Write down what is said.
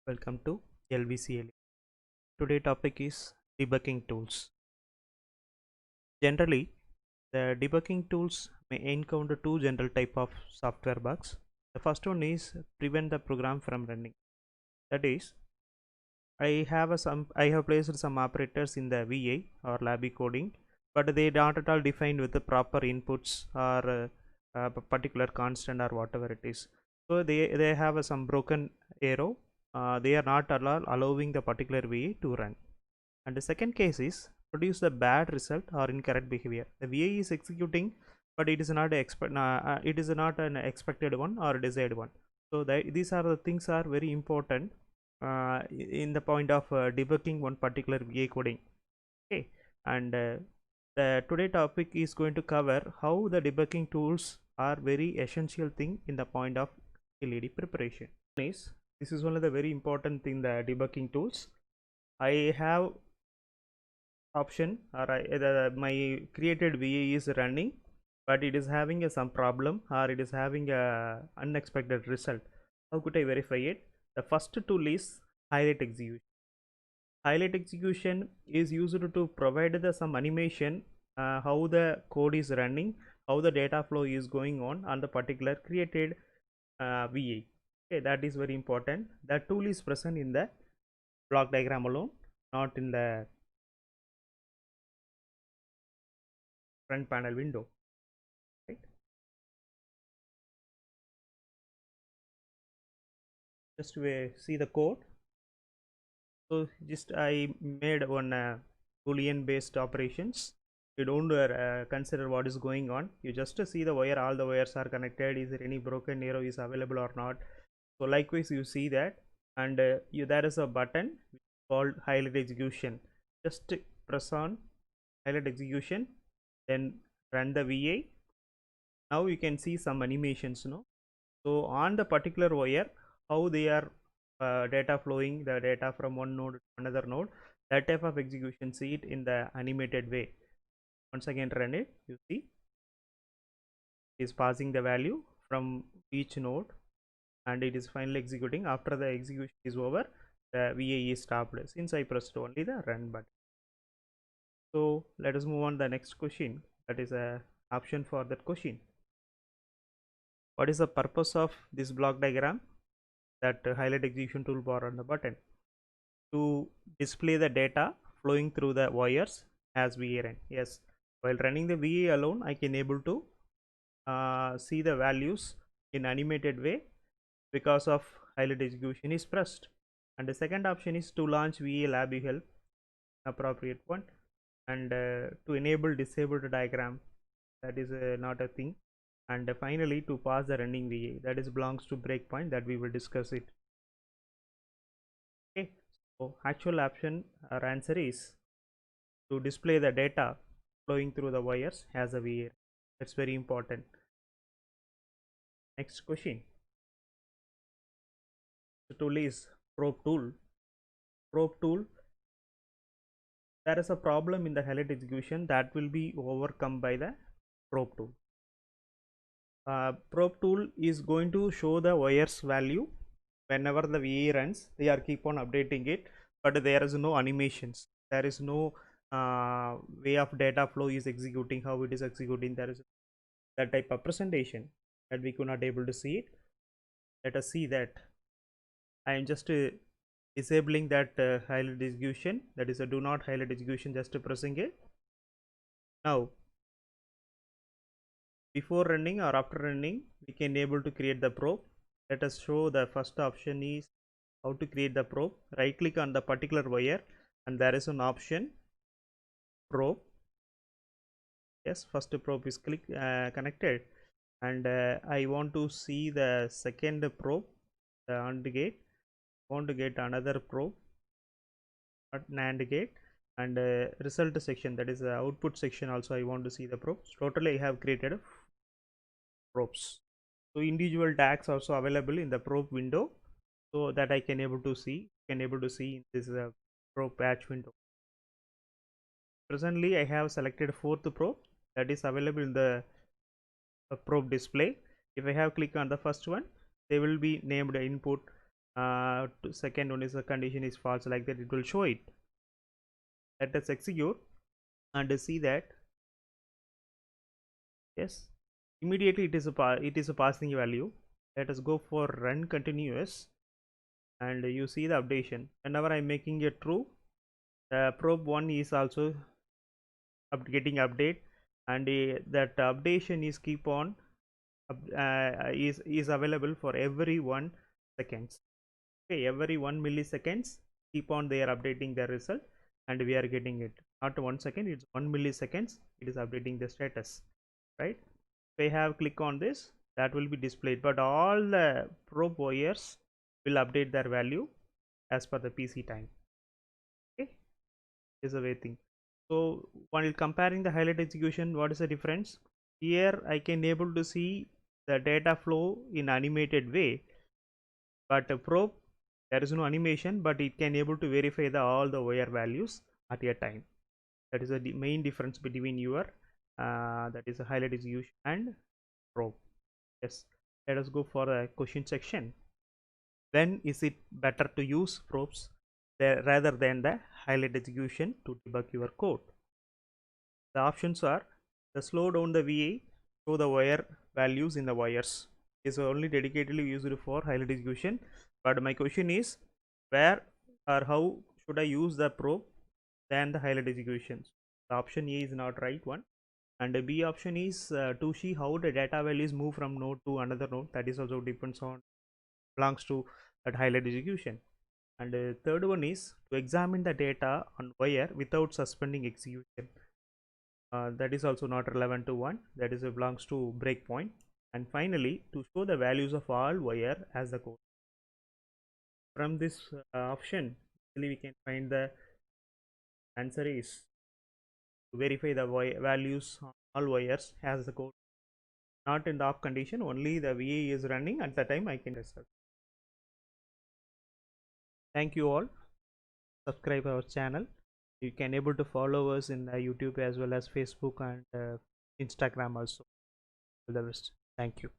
Welcome to LVCL. Today topic is debugging tools. Generally, the debugging tools may encounter two general type of software bugs. The first one is prevent the program from running. That is, I have placed some operators in the VA or lab coding, but they not at all defined with the proper inputs or particular constant or whatever it is. So they have some broken arrow. They are not allowing the particular VA to run. And the second case is produce the bad result or incorrect behavior. The VA is executing, but it is not an expected one or a desired one. So these are the things are very important in the point of debugging one particular VA coding. Okay, and the today topic is going to cover how the debugging tools are very essential thing in the point of LED preparation. This is one of the very important thing, the debugging tools. I have option, or my created VA is running, but it is having some problem or it is having a unexpected result. How could I verify it? The first tool is highlight execution. Highlight execution is used to provide some animation, how the code is running, how the data flow is going on the particular created VA. Okay, that is very important. That tool is present in the block diagram alone, not in the front panel window, right? Just to see the code. So just I made one boolean based operations. You don't consider what is going on. You just see the wire, all the wires are connected. Is there any broken arrow is available or not? So likewise you see that, and there is a button called highlight execution. Just press on highlight execution, then run the VA. Now you can see some animations, so on the particular wire, how they are data flowing, the data from one node to another node, that type of execution, see it in the animated way. Once again run it, you see it is passing the value from each node, and it is finally executing. After the execution is over, the VA is stopped since I pressed only the run button. So let us move on to the next question. That is a option for that question. What is the purpose of this block diagram? That highlight execution toolbar on the button to display the data flowing through the wires as VA run. Yes, while running the VA alone, I can able to see the values in animated way because of highlight execution is pressed. And the second option is to launch VA lab help, appropriate one, and to enable disabled diagram, that is not a thing. And finally to pass the running VA, that is belongs to breakpoint, that we will discuss it. Okay, so actual option or answer is to display the data flowing through the wires as a VA. That's very important. Next question. The tool is probe tool. Probe tool, there is a problem in the highlight execution that will be overcome by the probe tool. Probe tool is going to show the wires value whenever the VA runs. They are keep on updating it, but there is no animations. There is no way of data flow is executing, how it is executing. There is that type of presentation that we could not able to see it. Let us see that. I am just disabling that highlight execution, that is a do not highlight execution, just pressing it. Now before running or after running, we can able to create the probe. Let us show the first option is how to create the probe. Right click on the particular wire and there is an option probe. Yes, first probe is connected, and I want to see the second probe, the AND gate. I want to get another probe at NAND gate, and result section, that is the output section, also I want to see the probes. Totally I have created probes. So individual tags also available in the probe window, so that I can able to see in this probe patch window. Presently I have selected fourth probe that is available in the probe display. If I have click on the first one, they will be named input, Second one is the condition is false, like that it will show it. Let us execute and see that yes, immediately it is a passing value. Let us go for run continuous, and you see the updation. Whenever I'm making it true, probe 1 is also getting update, and that updation is keep on is available for every 1 seconds. Okay, every 1 milliseconds keep on they are updating their result, and we are getting it not 1 second, it's 1 milliseconds it is updating the status, right? If I have click on this, that will be displayed, but all the probe wires will update their value as per the PC time. Okay, is a way thing. So while comparing the highlight execution, what is the difference? Here I can able to see the data flow in animated way, but a probe there is no animation, but it can able to verify the all the wire values at a time. That is the main difference between your that is a highlight execution and probe. Yes, let us go for a question section. When is it better to use probes rather than the highlight execution to debug your code? The options are: the slow down the VA, show the wire values in the wires. Is only dedicatedly used for highlight execution. But my question is, where or how should I use the probe than the highlight execution? The option A is not right one, and the B option is to see how the data values move from node to another node. That is also depends on belongs to that highlight execution. And third one is to examine the data on wire without suspending execution. That is also not relevant to one, that is belongs to breakpoint. And finally, to show the values of all wire as the code. From this option, actually we can find the answer is to verify the values on all wires as the code. Not in the off condition, only the VA is running at the time I can result. Thank you all. Subscribe our channel. You can able to follow us in YouTube as well as Facebook and Instagram also. All the best. Thank you.